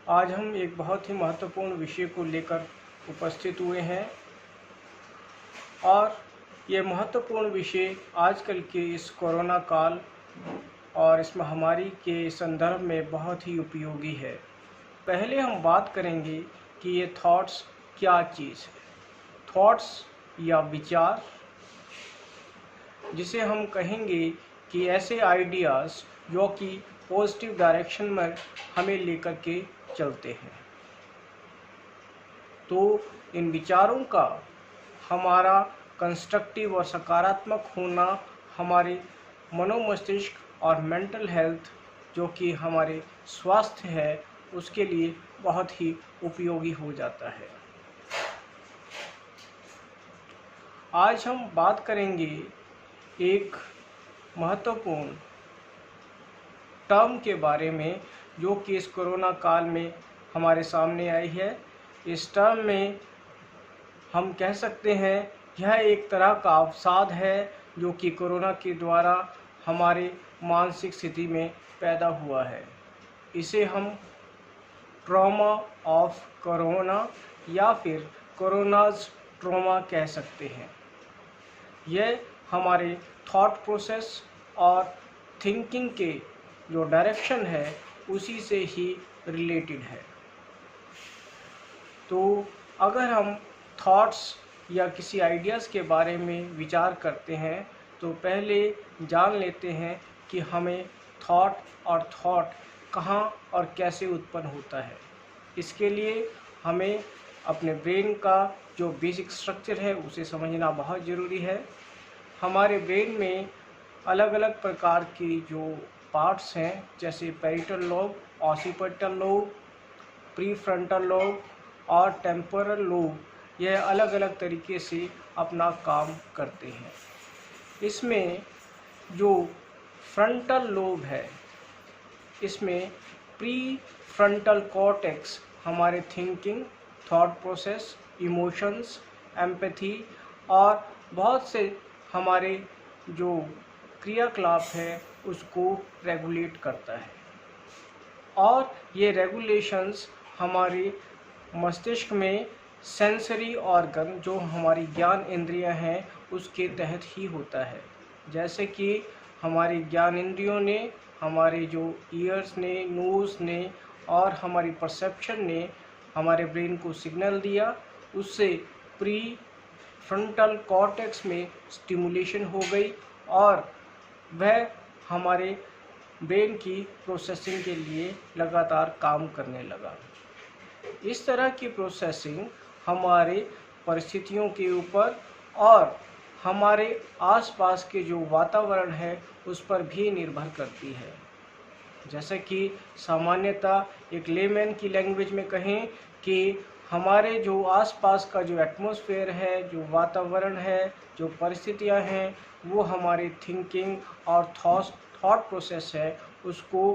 आज हम एक बहुत ही महत्वपूर्ण विषय को लेकर उपस्थित हुए हैं और ये महत्वपूर्ण विषय आजकल के इस कोरोना काल और इस महामारी के संदर्भ में बहुत ही उपयोगी है। पहले हम बात करेंगे कि ये थॉट्स क्या चीज़ है। थॉट्स या विचार, जिसे हम कहेंगे कि ऐसे आइडियाज़ जो कि पॉजिटिव डायरेक्शन में हमें लेकर के चलते हैं। तो इन विचारों का हमारा कंस्ट्रक्टिव और सकारात्मक होना हमारे मनोमस्तिष्क और मेंटल हेल्थ, जो कि हमारे स्वास्थ्य है, उसके लिए बहुत ही उपयोगी हो जाता है। आज हम बात करेंगे एक महत्वपूर्ण टर्म के बारे में जो कि इस कोरोना काल में हमारे सामने आई है। इस टर्म में हम कह सकते हैं यह एक तरह का अवसाद है जो कि कोरोना के द्वारा हमारे मानसिक स्थिति में पैदा हुआ है। इसे हम ट्रॉमा ऑफ कोरोना या फिर कोरोनाज ट्रॉमा कह सकते हैं। यह हमारे थॉट प्रोसेस और थिंकिंग के जो डायरेक्शन है उसी से ही रिलेटेड है। तो अगर हम थॉट्स या किसी आइडियाज़ के बारे में विचार करते हैं तो पहले जान लेते हैं कि हमें थॉट कहाँ और कैसे उत्पन्न होता है। इसके लिए हमें अपने ब्रेन का जो बेसिक स्ट्रक्चर है उसे समझना बहुत ज़रूरी है। हमारे ब्रेन में अलग अलग प्रकार की जो पार्ट्स हैं, जैसे parietal lobe, occipital lobe, prefrontal lobe और टेम्पोरल लोब, यह अलग अलग तरीके से अपना काम करते हैं। इसमें जो फ्रंटल लोब है, इसमें प्री फ्रंटल कॉर्टेक्स हमारे thinking, thought process, emotions, empathy और बहुत से हमारे जो क्रियाकलाप है उसको रेगुलेट करता है। और ये रेगुलेशंस हमारे मस्तिष्क में सेंसरी ऑर्गन, जो हमारी ज्ञान इंद्रियां हैं, उसके तहत ही होता है। जैसे कि हमारी ज्ञान इंद्रियों ने, हमारे जो ईयर्स ने, नोज़ ने और हमारी परसेप्शन ने हमारे ब्रेन को सिग्नल दिया, उससे प्री फ्रंटल कॉर्टेक्स में स्टिमुलेशन हो गई और वह हमारे ब्रेन की प्रोसेसिंग के लिए लगातार काम करने लगा। इस तरह की प्रोसेसिंग हमारे परिस्थितियों के ऊपर और हमारे आसपास के जो वातावरण है उस पर भी निर्भर करती है। जैसे कि सामान्यतः एक लेमैन की लैंग्वेज में कहें कि हमारे जो आसपास का जो एटमॉस्फेयर है, जो वातावरण है, जो परिस्थितियां हैं, वो हमारे थिंकिंग और थॉट प्रोसेस है उसको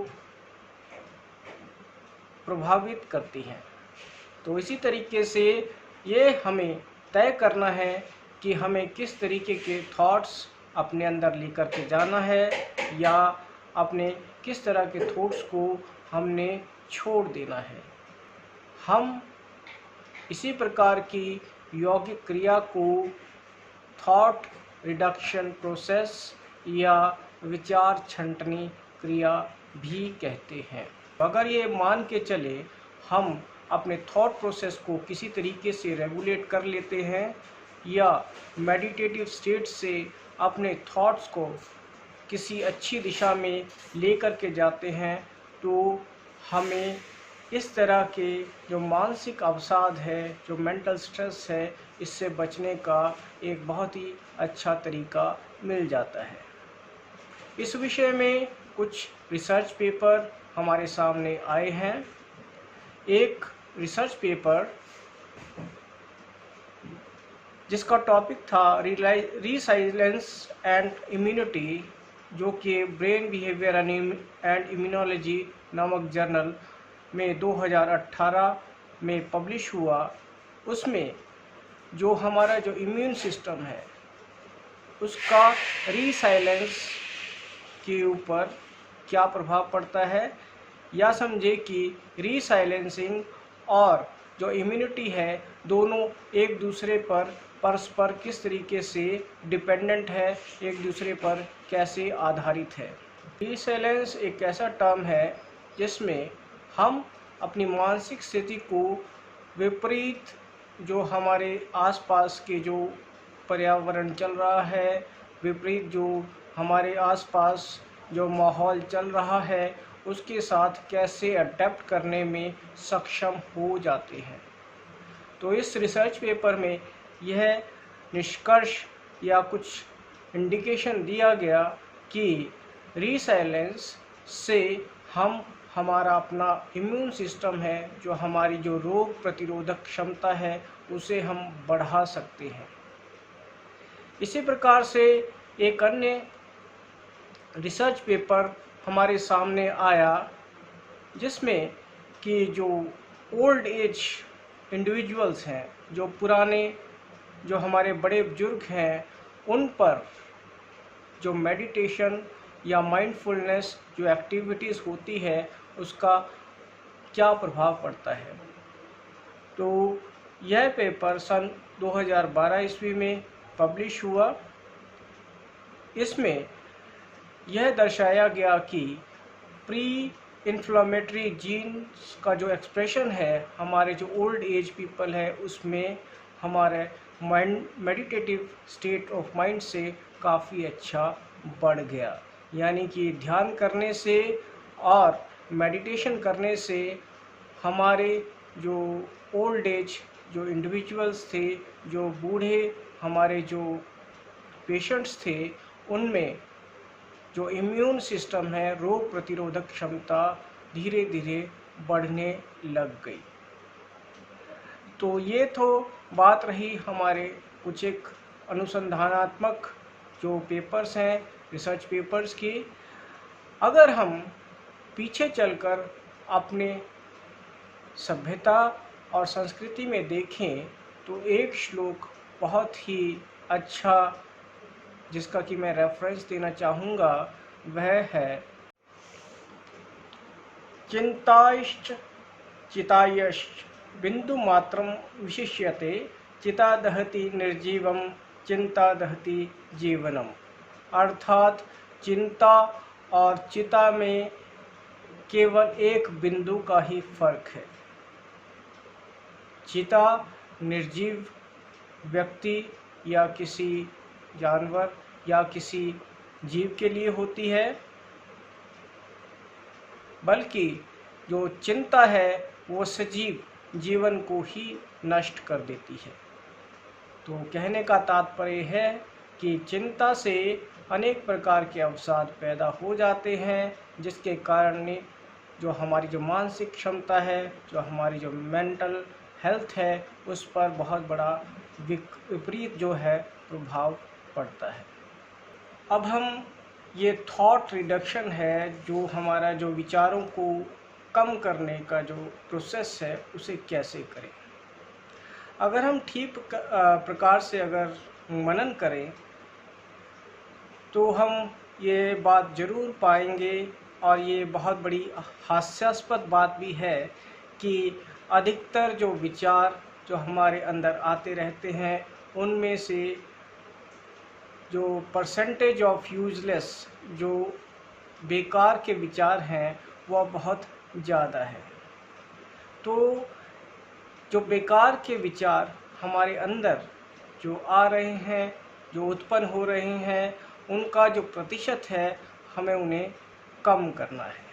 प्रभावित करती हैं। तो इसी तरीके से ये हमें तय करना है कि हमें किस तरीके के थॉट्स अपने अंदर लेकर के जाना है या अपने किस तरह के थॉट्स को हमने छोड़ देना है। हम इसी प्रकार की यौगिक क्रिया को थॉट रिडक्शन प्रोसेस या विचार छंटनी क्रिया भी कहते हैं। अगर ये मान के चले हम अपने थॉट प्रोसेस को किसी तरीके से रेगुलेट कर लेते हैं या मेडिटेटिव स्टेट से अपने थॉट्स को किसी अच्छी दिशा में लेकर के जाते हैं, तो हमें इस तरह के जो मानसिक अवसाद है, जो मेंटल स्ट्रेस है, इससे बचने का एक बहुत ही अच्छा तरीका मिल जाता है। इस विषय में कुछ रिसर्च पेपर हमारे सामने आए हैं। एक रिसर्च पेपर जिसका टॉपिक था रिसाइलेंस एंड इम्यूनिटी, जो कि ब्रेन बिहेवियर एंड इम्यूनोलॉजी नामक जर्नल में 2018 में पब्लिश हुआ। उसमें जो हमारा जो इम्यून सिस्टम है उसका रिसाइलेंस के ऊपर क्या प्रभाव पड़ता है, या समझे कि रीसाइलेंसिंग और जो इम्यूनिटी है दोनों एक दूसरे पर परस्पर किस तरीके से डिपेंडेंट है, एक दूसरे पर कैसे आधारित है। रीसाइलेंस एक ऐसा टर्म है जिसमें हम अपनी मानसिक स्थिति को विपरीत जो हमारे आसपास के जो पर्यावरण चल रहा है, विपरीत जो हमारे आसपास जो माहौल चल रहा है, उसके साथ कैसे अडेप्ट करने में सक्षम हो जाते हैं। तो इस रिसर्च पेपर में यह निष्कर्ष या कुछ इंडिकेशन दिया गया कि रीसाइलेंस से हम हमारा अपना इम्यून सिस्टम है, जो हमारी जो रोग प्रतिरोधक क्षमता है, उसे हम बढ़ा सकते हैं। इसी प्रकार से एक अन्य रिसर्च पेपर हमारे सामने आया जिसमें कि जो ओल्ड एज इंडिविजुअल्स हैं, जो पुराने जो हमारे बड़े बुजुर्ग हैं, उन पर जो मेडिटेशन या माइंडफुलनेस जो एक्टिविटीज़ होती है उसका क्या प्रभाव पड़ता है। तो यह पेपर सन 2012 ईस्वी में पब्लिश हुआ। इसमें यह दर्शाया गया कि प्री इन्फ्लामेटरी जीन्स का जो एक्सप्रेशन है हमारे जो ओल्ड एज पीपल है उसमें हमारे mind meditative state of mind से काफ़ी अच्छा बढ़ गया। यानी कि ध्यान करने से और मेडिटेशन करने से हमारे जो ओल्ड एज जो इंडिविजुअल्स थे, जो बूढ़े हमारे जो पेशेंट्स थे, उनमें जो इम्यून सिस्टम है, रोग प्रतिरोधक क्षमता धीरे धीरे बढ़ने लग गई। तो ये तो बात रही हमारे कुछ एक अनुसंधानात्मक जो पेपर्स हैं, रिसर्च पेपर्स की। अगर हम पीछे चलकर अपने सभ्यता और संस्कृति में देखें तो एक श्लोक बहुत ही अच्छा जिसका कि मैं रेफरेंस देना चाहूँगा वह है चिंताश्च चितायश्च बिंदु मात्रम विशिष्यते चिता दहति निर्जीवम चिंता दहति जीवनम। अर्थात चिंता और चिता में केवल एक बिंदु का ही फर्क है। चिता निर्जीव व्यक्ति या किसी जानवर या किसी जीव के लिए होती है, बल्कि जो चिंता है वो सजीव जीवन को ही नष्ट कर देती है। तो कहने का तात्पर्य है कि चिंता से अनेक प्रकार के अवसाद पैदा हो जाते हैं, जिसके कारण जो हमारी जो मानसिक क्षमता है, जो हमारी जो मेंटल हेल्थ है, उस पर बहुत बड़ा विपरीत जो है प्रभाव पड़ता है। अब हम ये थॉट रिडक्शन है, जो हमारा जो विचारों को कम करने का जो प्रोसेस है, उसे कैसे करें। अगर हम ठीक प्रकार से अगर मनन करें तो हम ये बात ज़रूर पाएंगे, और ये बहुत बड़ी हास्यास्पद बात भी है कि अधिकतर जो विचार जो हमारे अंदर आते रहते हैं, उनमें से जो परसेंटेज ऑफ यूजलेस जो बेकार के विचार हैं वह बहुत ज़्यादा है। तो जो बेकार के विचार हमारे अंदर जो आ रहे हैं, जो उत्पन्न हो रहे हैं, उनका जो प्रतिशत है हमें उन्हें कम करना है।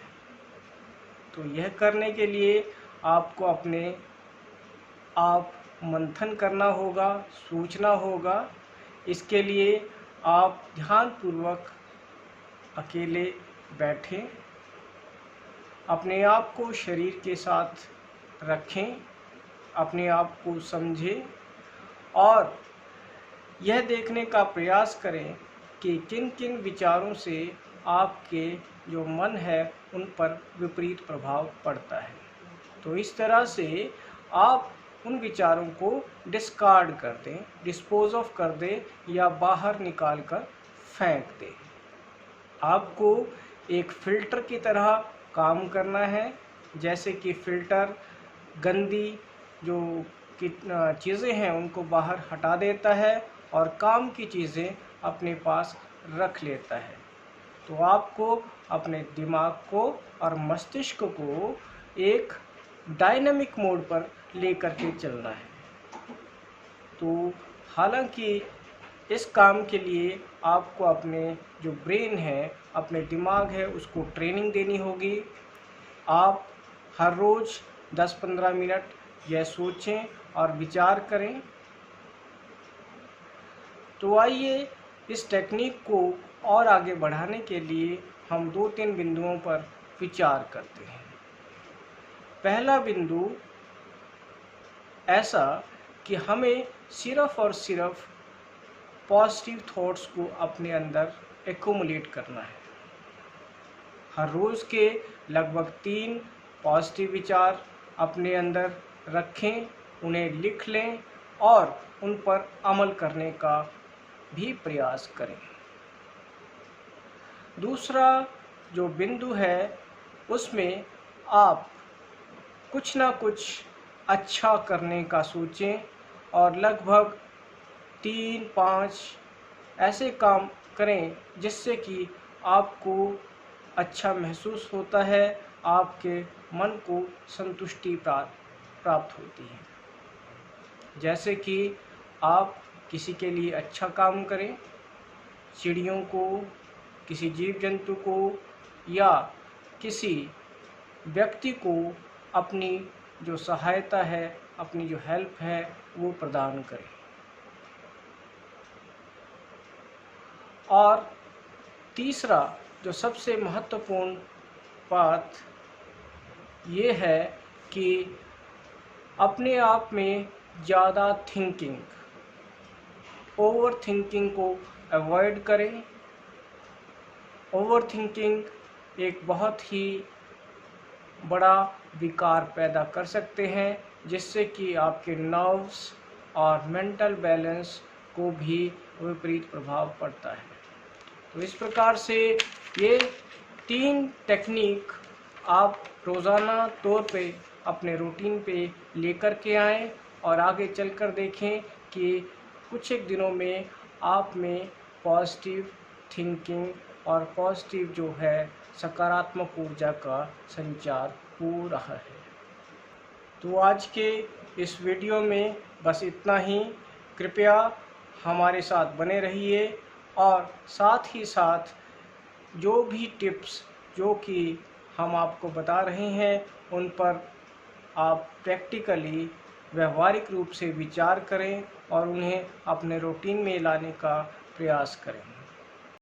तो यह करने के लिए आपको अपने आप मंथन करना होगा, सोचना होगा। इसके लिए आप ध्यानपूर्वक अकेले बैठें, अपने आप को शरीर के साथ रखें, अपने आप को समझें और यह देखने का प्रयास करें कि किन किन विचारों से आपके जो मन है उन पर विपरीत प्रभाव पड़ता है। तो इस तरह से आप उन विचारों को डिस्कार्ड कर दें, डिस्पोज ऑफ कर दें या बाहर निकाल कर फेंक दें। आपको एक फ़िल्टर की तरह काम करना है, जैसे कि फ़िल्टर गंदी जो चीज़ें हैं उनको बाहर हटा देता है और काम की चीज़ें अपने पास रख लेता है। तो आपको अपने दिमाग को और मस्तिष्क को एक डायनामिक मोड पर लेकर के चलना है। तो हालांकि इस काम के लिए आपको अपने जो ब्रेन है, अपने दिमाग है, उसको ट्रेनिंग देनी होगी। आप हर रोज़ 10-15 मिनट यह सोचें और विचार करें। तो आइए इस टेक्निक को और आगे बढ़ाने के लिए हम 2-3 बिंदुओं पर विचार करते हैं। पहला बिंदु ऐसा कि हमें सिर्फ़ और सिर्फ पॉजिटिव थॉट्स को अपने अंदर एक्युमुलेट करना है। हर रोज़ के लगभग 3 पॉजिटिव विचार अपने अंदर रखें, उन्हें लिख लें और उन पर अमल करने का भी प्रयास करें। दूसरा जो बिंदु है उसमें आप कुछ ना कुछ अच्छा करने का सोचें और लगभग 3-5 ऐसे काम करें जिससे कि आपको अच्छा महसूस होता है, आपके मन को संतुष्टि प्राप्त होती है। जैसे कि आप किसी के लिए अच्छा काम करें, चिड़ियों को, किसी जीव जंतु को या किसी व्यक्ति को अपनी जो सहायता है, अपनी जो हेल्प है वो प्रदान करें। और तीसरा जो सबसे महत्वपूर्ण बात ये है कि अपने आप में ज़्यादा ओवर थिंकिंग को अवॉइड करें। ओवर थिंकिंग एक बहुत ही बड़ा विकार पैदा कर सकते हैं, जिससे कि आपके नर्व्स और मेंटल बैलेंस को भी विपरीत प्रभाव पड़ता है। तो इस प्रकार से ये 3 टेक्निक आप रोज़ाना तौर पे अपने रूटीन पे लेकर के आएँ और आगे चलकर देखें कि कुछ एक दिनों में आप में पॉजिटिव थिंकिंग और पॉजिटिव जो है सकारात्मक ऊर्जा का संचार हो रहा है। तो आज के इस वीडियो में बस इतना ही। कृपया हमारे साथ बने रहिए और साथ ही साथ जो भी टिप्स जो कि हम आपको बता रहे हैं उन पर आप प्रैक्टिकली व्यवहारिक रूप से विचार करें और उन्हें अपने रूटीन में लाने का प्रयास करें।